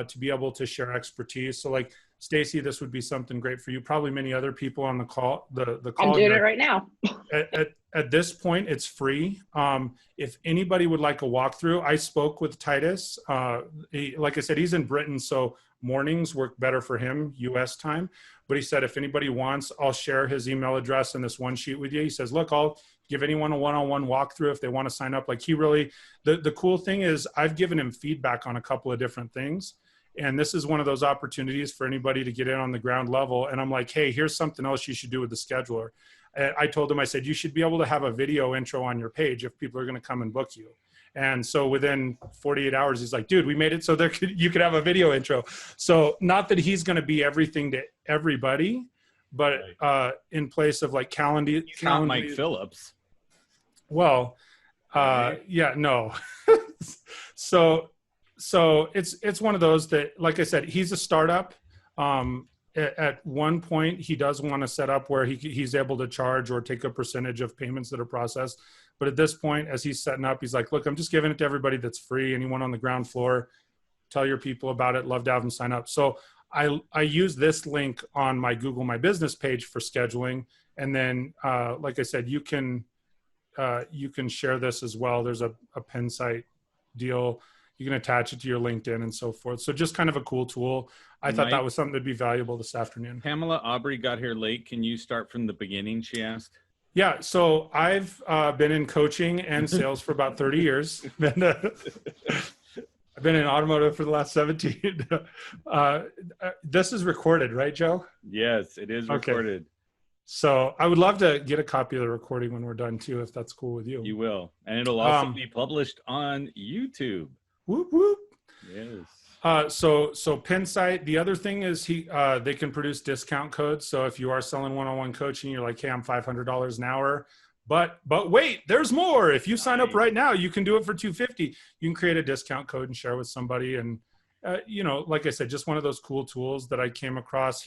to be able to share expertise. So like Stacy, this would be something great for you. Probably many other people on the call. The call I'm doing it right now. At this point, it's free. If anybody would like a walkthrough, I spoke with Titus. Like I said, he's in Britain, so mornings work better for him, US time. But he said, if anybody wants, I'll share his email address in this one sheet with you. He says, look, I'll give anyone a one-on-one walkthrough if they want to sign up. Like he really, the cool thing is I've given him feedback on a couple of different things. And this is one of those opportunities for anybody to get in on the ground level. And I'm like, hey, here's something else you should do with the scheduler. I told him, I said, you should be able to have a video intro on your page if people are going to come and book you. And so within 48 hours, he's like, dude, we made it so you could have a video intro. So not that he's going to be everything to everybody, but in place of like Calendly. Not Mike Phillips. Well, yeah, no. So it's one of those that, like I said, he's a startup. at one point he does want to set up where he's able to charge or take a percentage of payments that are processed. But at this point, as he's setting up, he's like, look, I'm just giving it to everybody that's free. Anyone on the ground floor, tell your people about it. Love to have them sign up. So I use this link on my Google My Business page for scheduling. And then, like I said, you can share this as well. There's a pin site deal. You can attach it to your LinkedIn and so forth. So just kind of a cool tool. I thought that was something that'd be valuable this afternoon. Pamela Aubrey got here late. Can you start from the beginning? She asked. Yeah. So I've been in coaching and sales for about 30 years. I've been in automotive for the last 17. This is recorded, right, Joe? Yes, it is recorded. Okay. So I would love to get a copy of the recording when we're done too, if that's cool with you. You will. And it'll also be published on YouTube. Whoop, whoop. Yes. So pin site. The other thing is they can produce discount codes. So if you are selling one-on-one coaching, you're like, hey, I'm $500 an hour. But wait, there's more. If you sign up right now, you can do it for $250. You can create a discount code and share with somebody. And like I said, just one of those cool tools that I came across.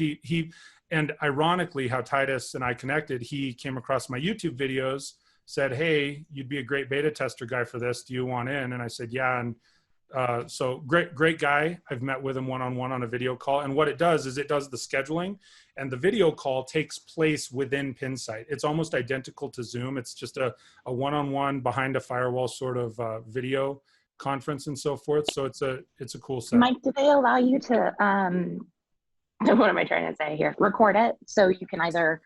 And ironically, how Titus and I connected, he came across my YouTube videos, said, hey, you'd be a great beta tester guy for this. Do you want in? And I said, yeah. And so great guy. I've met with him one-on-one on a video call. And what it does is it does the scheduling, and the video call takes place within Pinsight. It's almost identical to Zoom. It's just a one-on-one behind a firewall sort of video conference and so forth. So it's a cool set. Mike, do they allow you to, what am I trying to say here? Record it. So you can either,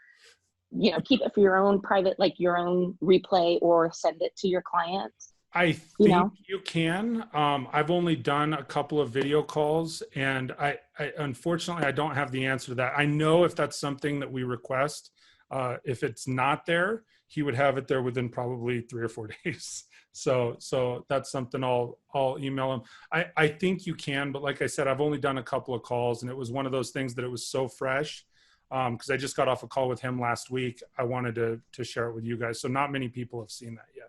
keep it for your own private, like your own replay, or send it to your clients. I think you can. I've only done a couple of video calls, and I unfortunately, I don't have the answer to that. I know if that's something that we request, if it's not there, he would have it there within probably 3 or 4 days. So that's something I'll email him. I think you can, but like I said, I've only done a couple of calls, and it was one of those things that it was so fresh, because I just got off a call with him last week. I wanted to share it with you guys. So not many people have seen that yet.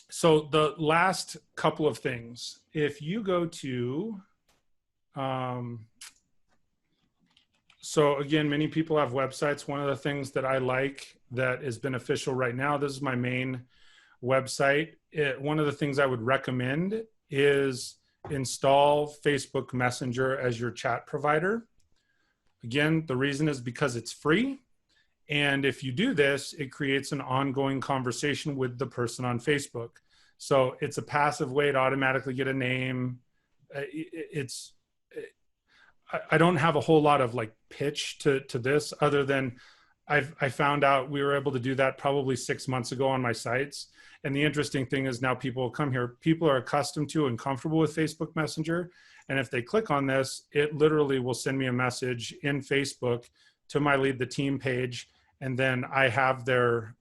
So the last couple of things, if you go to, so again, many people have websites. One of the things that I like that is beneficial right now, this is my main website. One of the things I would recommend is install Facebook Messenger as your chat provider. Again, the reason is because it's free. And if you do this, it creates an ongoing conversation with the person on Facebook. So it's a passive way to automatically get a name. I don't have a whole lot of like pitch to this, other than I found out we were able to do that probably 6 months ago on my sites. And the interesting thing is now people will come here. People are accustomed to and comfortable with Facebook Messenger. And if they click on this, it literally will send me a message in Facebook to my Lead the Team page. And then I have their,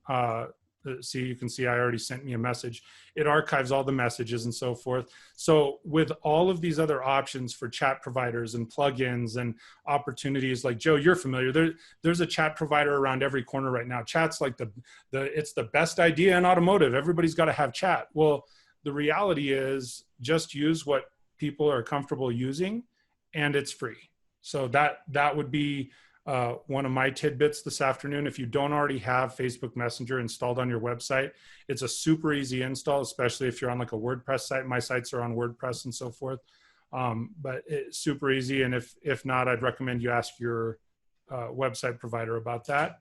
see, you can see I already sent me a message. It archives all the messages and so forth. So with all of these other options for chat providers and plugins and opportunities, like Joe, you're familiar, there's a chat provider around every corner right now. Chat's like it's the best idea in automotive. Everybody's got to have chat. Well, the reality is just use what people are comfortable using, and it's free. So that would be one of my tidbits this afternoon. If you don't already have Facebook Messenger installed on your website, it's a super easy install, especially if you're on like a WordPress site. My sites are on WordPress and so forth, but it's super easy. And if not, I'd recommend you ask your website provider about that.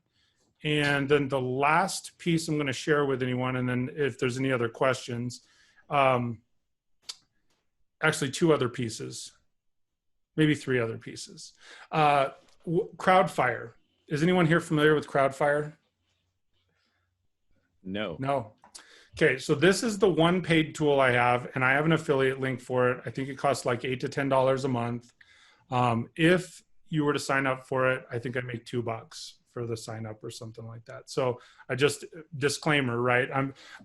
And then the last piece I'm going to share with anyone, and then if there's any other questions, actually 2 other pieces, maybe 3 other pieces. Crowdfire. Is anyone here familiar with Crowdfire? No. Okay, so this is the one paid tool I have, and I have an affiliate link for it. I think it costs like $8 to $10 a month. If you were to sign up for it, I think I make $2 for the sign up or something like that. So I just, disclaimer, right?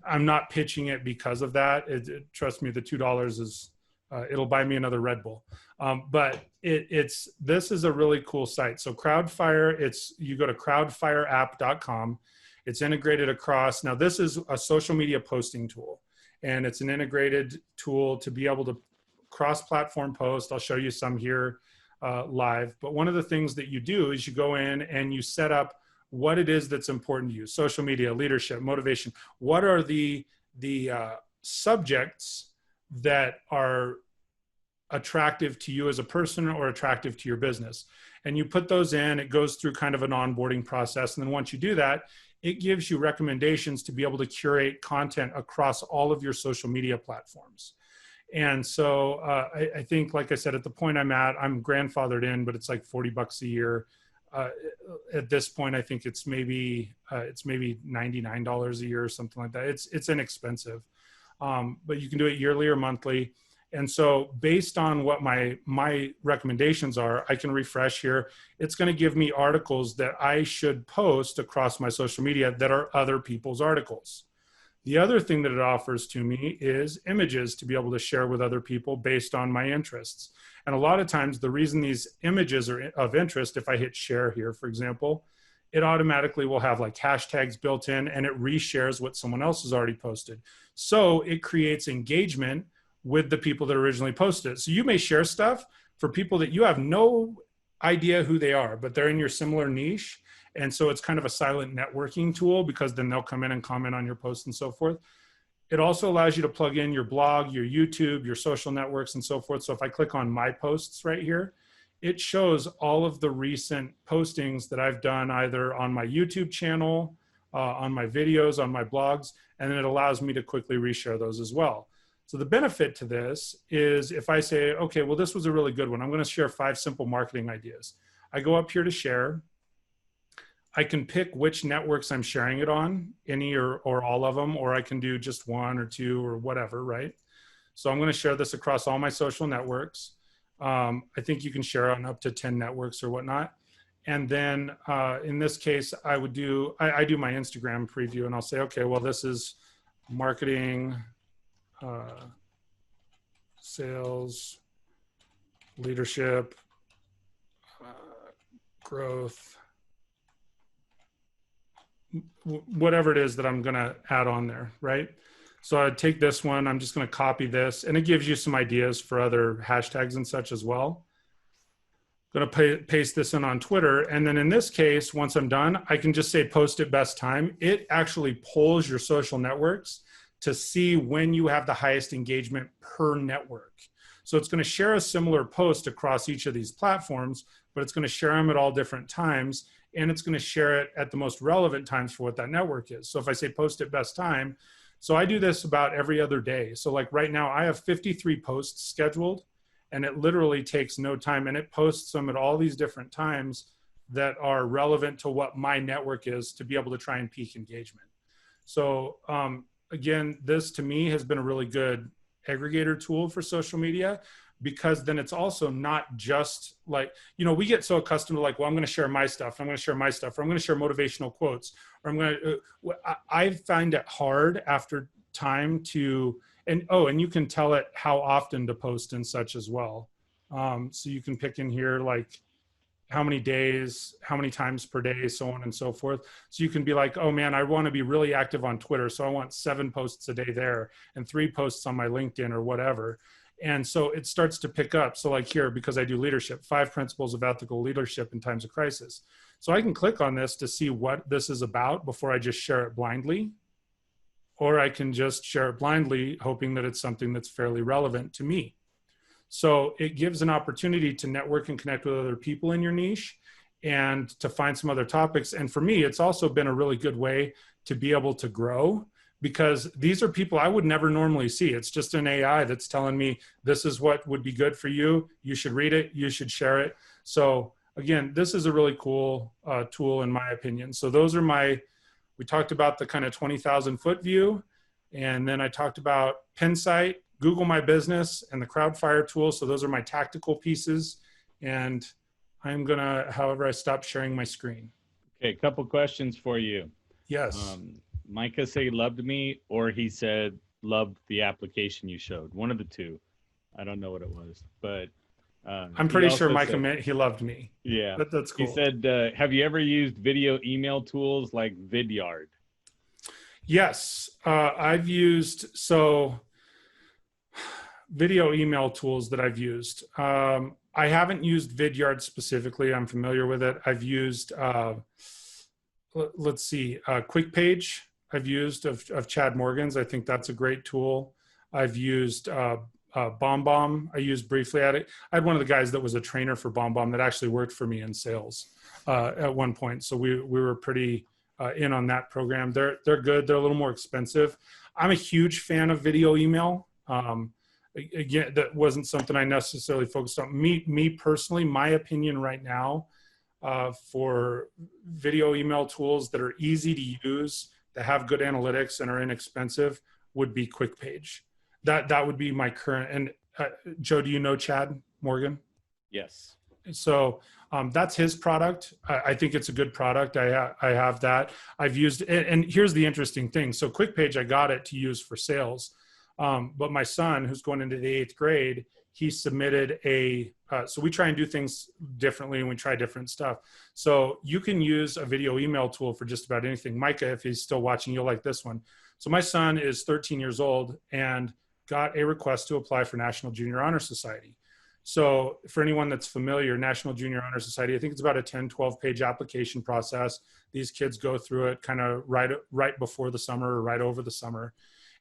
I'm not pitching it because of that. Trust me, the $2 is, it'll buy me another Red Bull. But this is a really cool site. So Crowdfire, you go to crowdfireapp.com. It's integrated across. Now this is a social media posting tool, and it's an integrated tool to be able to cross-platform post. I'll show you some here. live. But one of the things that you do is you go in and you set up what it is that's important to you: social media, leadership, motivation. What are the subjects that are attractive to you as a person or attractive to your business? And you put those in. It goes through kind of an onboarding process. And then once you do that, it gives you recommendations to be able to curate content across all of your social media platforms. And so I think, like I said, at the point I'm at, I'm grandfathered in, but it's like $40 a year. At this point, I think it's maybe $99 a year or something like that. It's inexpensive, but you can do it yearly or monthly. And so based on what my recommendations are, I can refresh here. It's going to give me articles that I should post across my social media that are other people's articles. The other thing that it offers to me is images to be able to share with other people based on my interests. And a lot of times the reason these images are of interest, if I hit share here, for example, it automatically will have like hashtags built in, and it reshares what someone else has already posted. So it creates engagement with the people that originally posted it. So you may share stuff for people that you have no idea who they are, but they're in your similar niche. And so it's kind of a silent networking tool, because then they'll come in and comment on your posts and so forth. It also allows you to plug in your blog, your YouTube, your social networks, and so forth. So if I click on my posts right here, it shows all of the recent postings that I've done either on my YouTube channel, on my videos, on my blogs, and then it allows me to quickly reshare those as well. So the benefit to this is if I say, okay, well, this was a really good one. I'm going to share 5 simple marketing ideas. I go up here to share. I can pick which networks I'm sharing it on, any or all of them, or I can do just 1 or 2 or whatever, right? So I'm going to share this across all my social networks. I think you can share on up to 10 networks or whatnot. And then in this case, I do my Instagram preview, and I'll say, okay, well, this is marketing, sales, leadership, growth, whatever it is that I'm going to add on there, right? So I take this one, I'm just going to copy this, and it gives you some ideas for other hashtags and such as well. I'm going to paste this in on Twitter. And then in this case, once I'm done, I can just say post at best time. It actually polls your social networks to see when you have the highest engagement per network. So it's going to share a similar post across each of these platforms, but it's going to share them at all different times, and it's going to share it at the most relevant times for what that network is. So if I say post at best time, so I do this about every other day. So like right now I have 53 posts scheduled, and it literally takes no time, and it posts them at all these different times that are relevant to what my network is to be able to try and peak engagement. So again, this to me has been a really good aggregator tool for social media, because then it's also not just like, you know, we get so accustomed to like, well, I'm going to share my stuff. I'm going to share my stuff, or I'm going to share motivational quotes, or I'm going to, I find it hard after time to, and you can tell it how often to post and such as well. So you can pick in here, like how many days, how many times per day, so on and so forth. So you can be like, oh man, I want to be really active on Twitter, so I want 7 posts a day there and 3 posts on my LinkedIn or whatever. And so it starts to pick up. So like here, because I do leadership, 5 principles of ethical leadership in times of crisis. So I can click on this to see what this is about before I just share it blindly. Or I can just share it blindly, hoping that it's something that's fairly relevant to me. So it gives an opportunity to network and connect with other people in your niche and to find some other topics. And for me, it's also been a really good way to be able to grow, because these are people I would never normally see. It's just an AI that's telling me this is what would be good for you. You should read it. You should share it. So again, this is a really cool tool in my opinion. So those are we talked about the kind of 20,000 foot view. And then I talked about Pinsight, Google My Business, and the Crowdfire tool. So those are my tactical pieces. And I'm gonna, however, I stop sharing my screen. Okay, a couple questions for you. Yes. Micah said he loved me, or he said loved the application you showed. One of the two. I don't know what it was, but I'm pretty sure Micah meant he loved me. Yeah, but that's cool. He said, have you ever used video email tools like Vidyard? Yes, I've used video email tools that I've used. I haven't used Vidyard specifically. I'm familiar with it. I've used, let's see, QuickPage. I've used of Chad Morgan's. I think that's a great tool. I've used BombBomb. I used briefly at it. I had one of the guys that was a trainer for BombBomb that actually worked for me in sales at one point. So we were pretty in on that program. They're good. They're a little more expensive. I'm a huge fan of video email. Again, that wasn't something I necessarily focused on. Me personally, my opinion right now for video email tools that are easy to use, that have good analytics and are inexpensive would be QuickPage. That would be my current. And Joe, do you know Chad Morgan? Yes. So that's his product. I think it's a good product. I have that. I've used it. And here's the interesting thing. So QuickPage, I got it to use for sales. But my son, who's going into the 8th grade, he submitted so we try and do things differently and we try different stuff. So you can use a video email tool for just about anything. Micah, if he's still watching, you'll like this one. So my son is 13 years old and got a request to apply for National Junior Honor Society. So for anyone that's familiar, National Junior Honor Society, I think it's about a 10, 12 page application process. These kids go through it kind of right before the summer or right over the summer.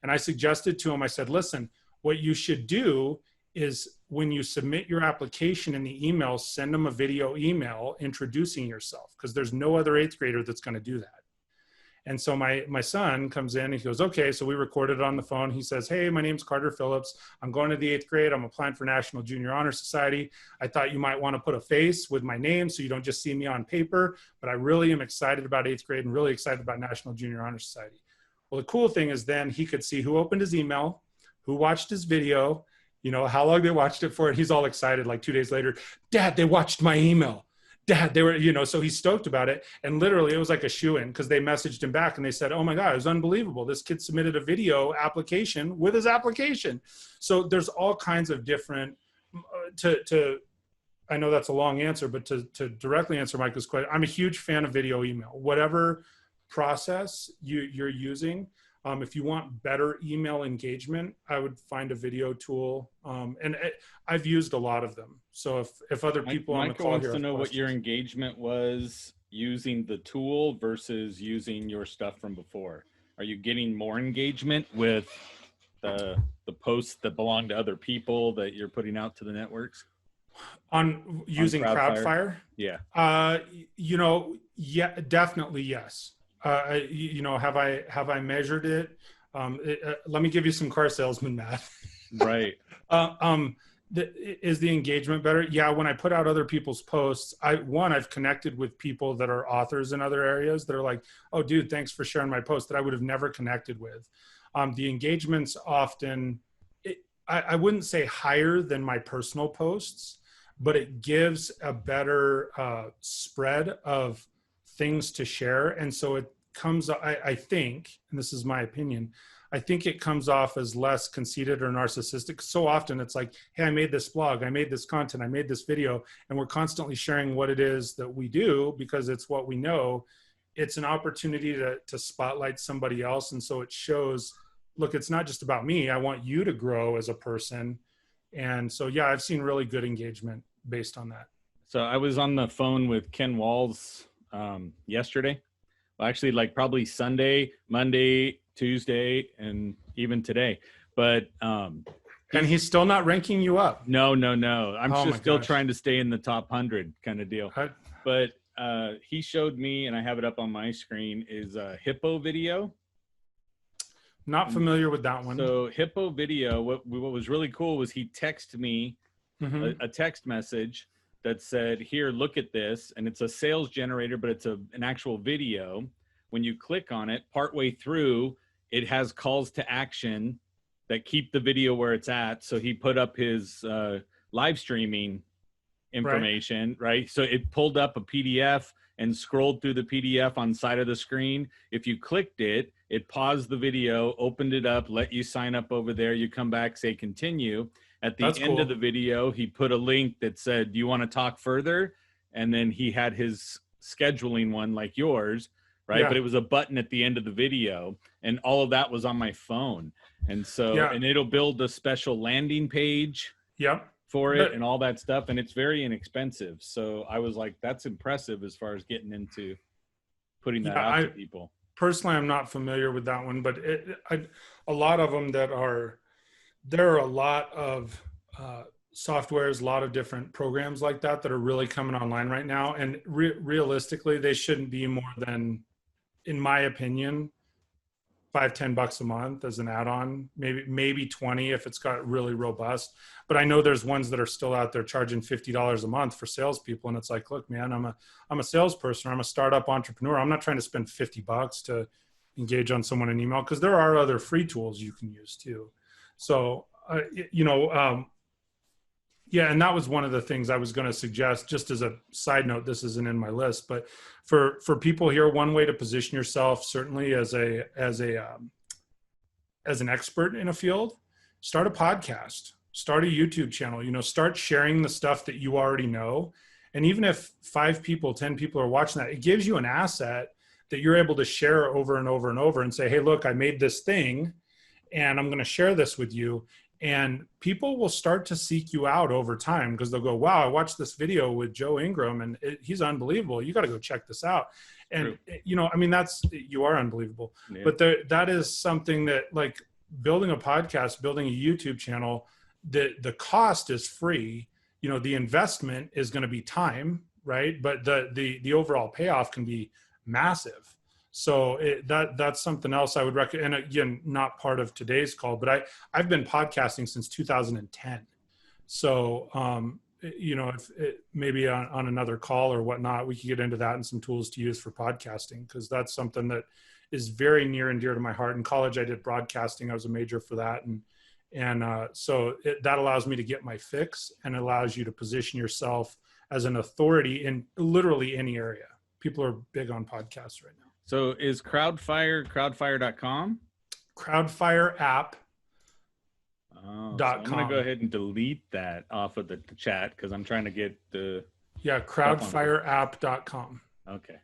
And I suggested to him, I said, listen, what you should do is when you submit your application in the email, send them a video email introducing yourself, because there's no other 8th grader that's going to do that. And so my son comes in and he goes, okay, so we recorded it on the phone. He says, hey, my name's Carter Phillips. I'm going to the 8th grade. I'm applying for National Junior Honor Society. I thought you might want to put a face with my name so you don't just see me on paper, but I really am excited about 8th grade and really excited about National Junior Honor Society. Well, the cool thing is then he could see who opened his email, who watched his video, how long they watched it for. And he's all excited, like 2 days later, Dad, they watched my email. Dad, they were, so he's stoked about it. And literally it was like a shoo-in, because they messaged him back and they said, oh my God, it was unbelievable. This kid submitted a video application with his application. So there's all kinds of different, I know that's a long answer, but to directly answer Michael's question, I'm a huge fan of video email. Whatever process you're using, if you want better email engagement, I would find a video tool. And I've used a lot of them. So if other people on the call wants to know what your engagement was using the tool versus using your stuff from before. Are you getting more engagement with the posts that belong to other people that you're putting out to the networks? On using Crowdfire? Yeah. Yeah, definitely yes. Have I measured it? Let me give you some car salesman math. Right. Is the engagement better? Yeah. When I put out other people's posts, I've connected with people that are authors in other areas that are like, oh dude, thanks for sharing my post, that I would have never connected with. The engagement's often, I wouldn't say higher than my personal posts, but it gives a better spread of things to share. And so it comes, I think, and this is my opinion, I think it comes off as less conceited or narcissistic. So often it's like, hey, I made this blog, I made this content, I made this video, and we're constantly sharing what it is that we do because it's what we know. It's an opportunity to spotlight somebody else. And so it shows, look, it's not just about me. I want you to grow as a person. And so, yeah, I've seen really good engagement based on that. So I was on the phone with Ken Walls yesterday. Well, actually, like probably Sunday, Monday, Tuesday, and even today. But and he's still not ranking you up. No. I'm just still trying to stay in the top 100 kind of deal. But he showed me, and I have it up on my screen, is a Hippo video. Not familiar with that one. So Hippo video, what was really cool was he texted me a text message that said, here, look at this. And it's a sales generator, but it's an actual video. When you click on it, partway through, it has calls to action that keep the video where it's at. So he put up his live streaming information, right? So it pulled up a PDF and scrolled through the PDF on the side of the screen. If you clicked it, it paused the video, opened it up, let you sign up over there. You come back, say continue. At the end of the video, he put a link that said, do you want to talk further? And then he had his scheduling one like yours, right? Yeah. But it was a button at the end of the video, and all of that was on my phone. And so, and it'll build a special landing page for it and all that stuff, and it's very inexpensive. So I was like, that's impressive as far as getting into putting that out to people. Personally, I'm not familiar with that one, but a lot of them there are a lot of softwares, a lot of different programs like that are really coming online right now. And realistically, they shouldn't be more than, in my opinion, $5-10 a month as an add-on, maybe 20 if it's got really robust. But I know there's ones that are still out there charging $50 a month for salespeople, and it's like, look, man, I'm a salesperson, or I'm a startup entrepreneur. I'm not trying to spend $50 to engage on someone in email, because there are other free tools you can use too. So yeah, and that was one of the things I was going to suggest, just as a side note. This isn't in my list, but for people here, one way to position yourself, certainly as an expert in a field, start a podcast, start a YouTube channel. Start sharing the stuff that you already know, and even if 5 people, 10 people are watching that, it gives you an asset that you're able to share over and over and over, and say, hey, look, I made this thing, and I'm going to share this with you. And people will start to seek you out over time, because they'll go, wow, I watched this video with Joe Ingram, and he's unbelievable. You got to go check this out. And, you are unbelievable. Yeah. But that is something that, like, building a podcast, building a YouTube channel, the cost is free. The investment is going to be time, right? But the overall payoff can be massive. So that's something else I would recommend. And again, not part of today's call, but I've been podcasting since 2010. So, if maybe on another call or whatnot, we could get into that and some tools to use for podcasting, because that's something that is very near and dear to my heart. In college, I did broadcasting. I was a major for that. So that allows me to get my fix, and allows you to position yourself as an authority in literally any area. People are big on podcasts right now. So is crowdfire.com? Crowdfireapp.com. Oh, so I'm going to go ahead and delete that off of the chat, because I'm trying to get the... Yeah, crowdfireapp.com. Okay.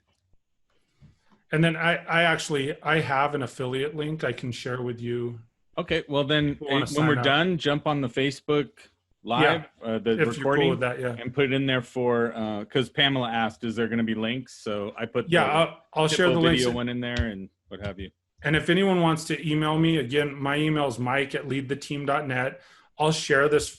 And then I have an affiliate link I can share with you. Okay, well then when we're done, jump on the Facebook Live, the recording, cool with that, and put it in there for, because Pamela asked, is there going to be links? So I put I'll share the video one in there and what have you. And if anyone wants to email me, again, my email is mike@leadtheteam.net. I'll share this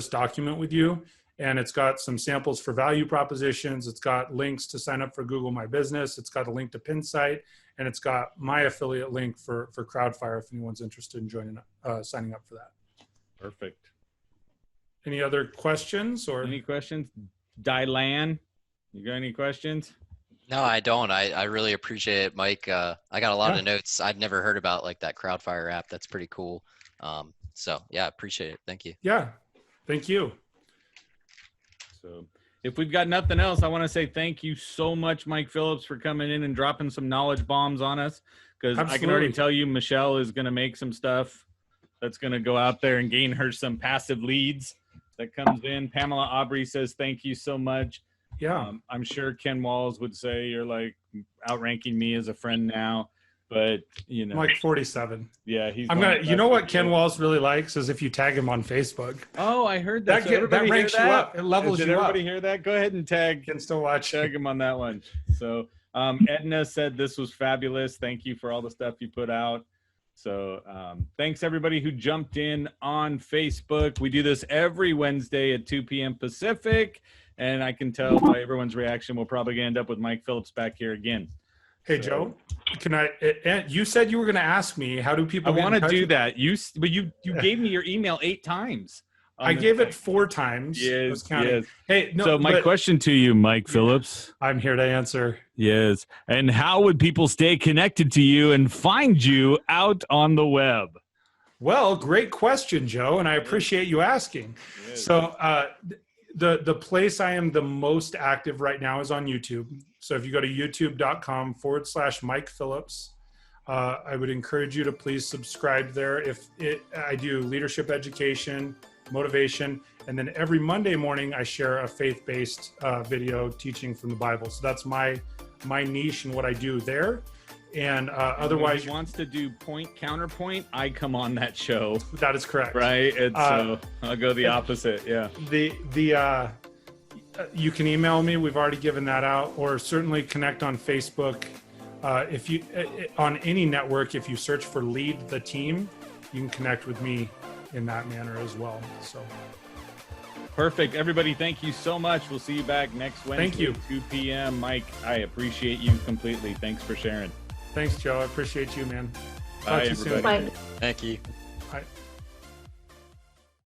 document with you, and it's got some samples for value propositions. It's got links to sign up for Google My Business. It's got a link to Pinsight, and it's got my affiliate link for Crowdfire if anyone's interested in signing up for that. Perfect. Any other questions or any questions? Dylan, you got any questions? No, I don't. I really appreciate it, Mike. I got a lot of notes. I'd never heard about like that Crowdfire app. That's pretty cool. So yeah, appreciate it. Thank you. Yeah, thank you. So if we've got nothing else, I want to say thank you so much, Mike Phillips, for coming in and dropping some knowledge bombs on us. Because I can already tell you, Michelle is going to make some stuff that's going to go out there and gain her some passive leads that comes in. Pamela Aubrey says, thank you so much. Yeah. I'm sure Ken Walls would say you're like outranking me as a friend now, but you know, I'm like 47. Yeah. He's you know what Ken Walls really likes is if you tag him on Facebook. Oh, I heard that. That ranks you up. It levels you up. Did everybody hear that? Go ahead and tag. Can still watch. Tag him on that one. So Edna said this was fabulous. Thank you for all the stuff you put out. So thanks everybody who jumped in on Facebook. We do this every Wednesday at 2 p.m. Pacific. And I can tell by everyone's reaction, we'll probably end up with Mike Phillips back here again. Hey, Joe, you said you were going to ask me, how do people I want to do that. But you gave me your email 8 times. I gave it 4 times. Yes. Hey, no, so my question to you, Mike Phillips. I'm here to answer. Yes. And how would people stay connected to you and find you out on the web? Well, great question, Joe, and I appreciate you asking. Yes. So the place I am the most active right now is on YouTube. So if you go to youtube.com/Mike Phillips, I would encourage you to please subscribe there. I do leadership education, motivation, and then every Monday morning I share a faith-based video teaching from the Bible. So that's my niche and what I do there. And otherwise, when he wants to do point counterpoint, I come on that show. That is correct. Right. So I'll go the opposite. Yeah. You can email me. We've already given that out, or certainly connect on Facebook. If you on any network, if you search for Lead the Team, you can connect with me in that manner as well. So perfect. Everybody, thank you so much. We'll see you back next Wednesday. Thank you. 2 p.m. Mike, I appreciate you completely. Thanks for sharing. Thanks, Joe. I appreciate you, man. Bye, everybody. Bye. Thank you. Bye.